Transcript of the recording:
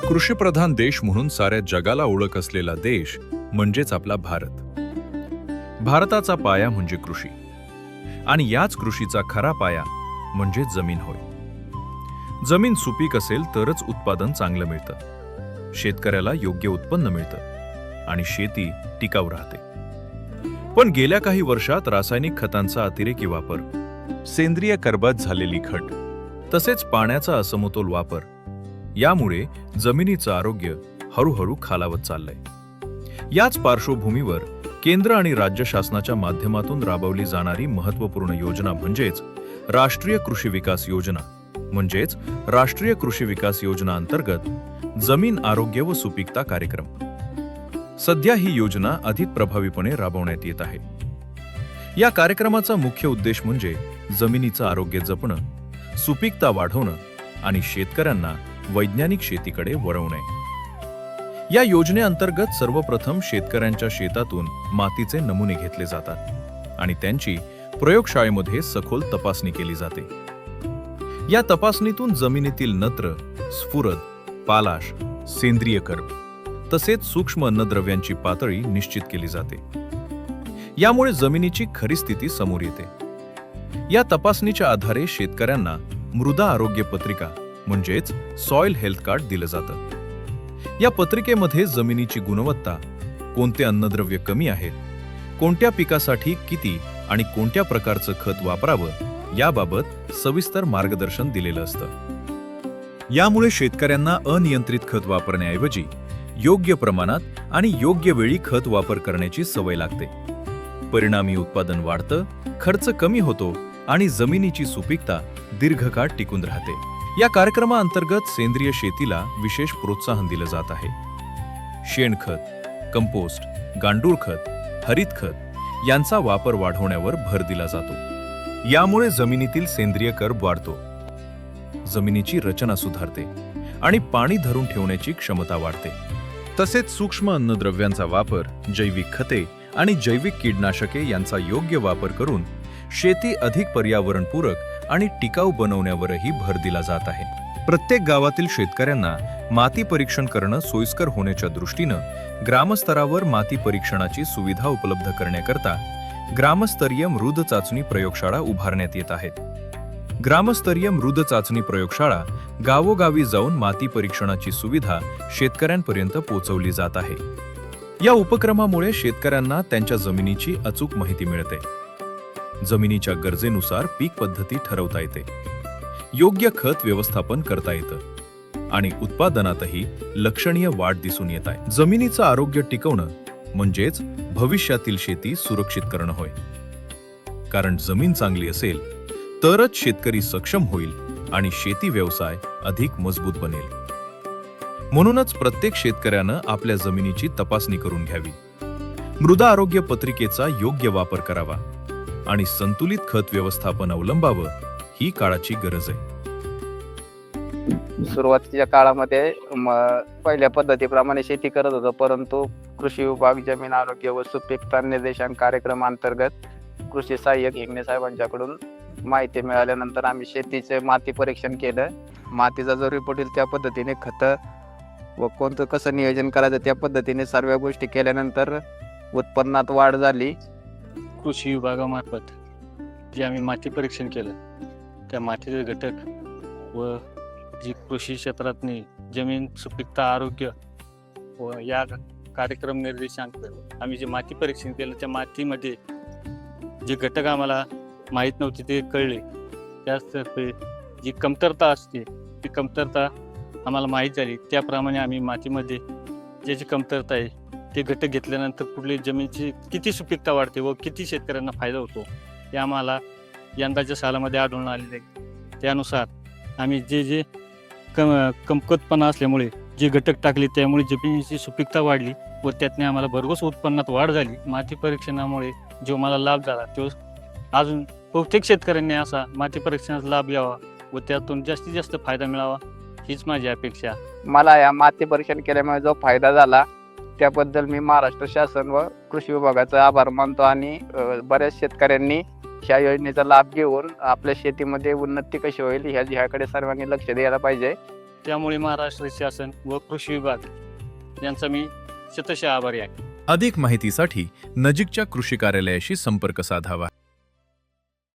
कृषीप्रधान देश म्हणून साऱ्या जगाला ओळख असलेला देश म्हणजेच आपला भारत. भारताचा पाया म्हणजे कृषी आणि याच कृषीचा खरा पाया म्हणजे जमीन होय. जमीन सुपीक असेल तरच उत्पादन चांगलं मिळतं, शेतकऱ्याला योग्य उत्पन्न मिळतं आणि शेती टिकाऊ राहते. पण गेल्या काही वर्षात रासायनिक खतांचा अतिरेकी वापर, सेंद्रिय कर्बत झालेली खत, तसेच पाण्याचा असमतोल वापर यामुळे जमिनीचं आरोग्य हळूहळू खालावत चाललंय. याच पार्श्वभूमीवर केंद्र आणि राज्य शासनाच्या माध्यमातून राबवली जाणारी महत्त्वपूर्ण योजना म्हणजेच राष्ट्रीय कृषी विकास योजना म्हणजेच राष्ट्रीय कृषी विकास योजना अंतर्गत जमीन आरोग्य व सुपीकता कार्यक्रम. सध्या ही योजना अधिक प्रभावीपणे राबवण्यात येत आहे. या कार्यक्रमाचा मुख्य उद्देश म्हणजे जमिनीचं आरोग्य जपणं, सुपीकता वाढवणं आणि शेतकऱ्यांना वैज्ञानिक शेतीकडे वळवणे. या योजनेअंतर्गत सर्वप्रथम शेतकऱ्यांच्या शेतातून मातीचे नमुने घेतले जातात आणि त्यांची प्रयोगशाळेमध्ये सखोल तपासणी केली जाते. या तपासणीतून जमिनीतील नत्र, स्फुरद, पालाश, सेंद्रिय कर्ब तसेच सूक्ष्म अन्नद्रव्यांची पातळी निश्चित केली जाते. यामुळे जमिनीची खरी स्थिती समोर येते. या तपासणीच्या आधारे शेतकऱ्यांना मृदा आरोग्य पत्रिका म्हणजेच सॉइल हेल्थ कार्ड दिलं जातं. या पत्रिकेमध्ये जमिनीची गुणवत्ता, कोणते अन्नद्रव्य कमी आहेत, कोणत्या पिकासाठी किती आणि कोणत्या प्रकारचं खत वापरावं याबाबत सविस्तर मार्गदर्शन दिलेलं असतं. यामुळे शेतकऱ्यांना अनियंत्रित खत वापरण्याऐवजी योग्य प्रमाणात आणि योग्य वेळी खत वापर करण्याची सवय लागते. परिणामी उत्पादन वाढतं, खर्च कमी होतो आणि जमिनीची सुपीकता दीर्घकाळ टिकून राहते. या कार्यक्रमाअंतर्गत सेंद्रिय शेतीला विशेष प्रोत्साहन दिलं जात आहे. शेणखत, कंपोस्ट, गांडूळ खत, हरित खत यांचा वापर वाढवण्यावर भर दिला जातो. यामुळे जमिनीतील सेंद्रिय कर्ब वाढतो, जमिनीची रचना सुधारते आणि पाणी धरून ठेवण्याची क्षमता वाढते. तसेच सूक्ष्म अन्नद्रव्यांचा वापर, जैविक खते आणि जैविक कीटनाशके यांचा योग्य वापर करून शेती अधिक पर्यावरणपूरक आणि टिकाऊ बनवण्यावरही भर दिला जात आहे. प्रत्येक गावातील शेतकऱ्यांना माती परीक्षण करणं सोयीस्कर होण्याच्या दृष्टीनं ग्रामस्तरावर माती परीक्षणाची सुविधा उपलब्ध करण्याकरता ग्रामस्तरीय मृद चाचणी प्रयोगशाळा उभारण्यात येत आहेत. ग्रामस्तरीय मृद चाचणी प्रयोगशाळा गावोगावी जाऊन माती परीक्षणाची सुविधा शेतकऱ्यांपर्यंत पोहोचवली जात आहे. या उपक्रमामुळे शेतकऱ्यांना त्यांच्या जमिनीची अचूक माहिती मिळते, जमिनीच्या गरजेनुसार पीक पद्धती ठरवता येते, योग्य खत व्यवस्थापन करता येतं आणि उत्पादनातही लक्षणीय वाढ दिसून येत आहे. जमिनीचं आरोग्य टिकवणं म्हणजेच भविष्यातील शेती सुरक्षित करणं होय. कारण जमीन चांगली असेल तरच शेतकरी सक्षम होईल आणि शेती व्यवसाय अधिक मजबूत बनेल. म्हणूनच प्रत्येक शेतकऱ्यानं आपल्या जमिनीची तपासणी करून घ्यावी, मृदा आरोग्य पत्रिकेचा योग्य वापर करावा आणि संतुलित खत व्यवस्थापन अवलंबावं ही काळाची गरज आहे. सुरुवातीच्या काळामध्ये पहिल्या पद्धतीप्रमाणे शेती करत होतो, परंतु कृषी विभाग जमीन आरोग्य व सुपीकता निर्देशांक कार्यक्रम अंतर्गत कृषी सहाय्यक हेगणे साहेबांच्याकडून माहिती मिळाल्यानंतर आम्ही शेतीचे माती परीक्षण केलं. मातीचा जो रिपोर्ट येईल त्या पद्धतीने खतं व कोणतं कसं नियोजन करायचं त्या पद्धतीने सर्व गोष्टी केल्यानंतर उत्पन्नात वाढ झाली. कृषी विभागामार्फत जे आम्ही माती परीक्षण केलं त्या मातीचे घटक व जी कृषी क्षेत्रातनी जमीन सुपीकता आरोग्य व या कार्यक्रम निर्देशांक आम्ही जे माती परीक्षण केलं त्या मातीमध्ये जे घटक आम्हाला माहीत नव्हते ते कळले. त्याचतर्फे जी कमतरता असते ती कमतरता आम्हाला माहीत झाली. त्याप्रमाणे आम्ही मातीमध्ये ज्याची कमतरता आहे ते घटक घेतल्यानंतर कुठली जमिनीची किती सुपीकता वाढते व किती शेतकऱ्यांना फायदा होतो हे आम्हाला यंदाच्या सालामध्ये आढळून आलेले आहे. त्यानुसार आम्ही जे कमकुवतपणा असल्यामुळे जे घटक टाकले त्यामुळे जमिनीची सुपीकता वाढली व त्यातने आम्हाला भरघोस उत्पन्नात वाढ झाली. माती परीक्षणामुळे जो मला लाभ झाला तो अजून प्रत्येक शेतकऱ्यांनी असा माती परीक्षणाचा लाभ घ्यावा व त्यातून जास्तीत जास्त फायदा मिळावा हीच माझी अपेक्षा. मला या माती परीक्षण केल्यामुळे जो फायदा झाला त्याबद्दल मी महाराष्ट्र शासन व कृषी विभागाचा आभार मानतो आणि बऱ्याच शेतकऱ्यांनी ह्या योजनेचा लाभ घेऊन आपल्या शेतीमध्ये उन्नती कशी होईल ह्याकडे सर्वांनी लक्ष द्यायला पाहिजे. त्यामुळे महाराष्ट्र शासन व कृषी विभाग यांचा मी शतशः आभारी आहे. अधिक माहितीसाठी नजीकच्या कृषी कार्यालयाशी संपर्क साधावा.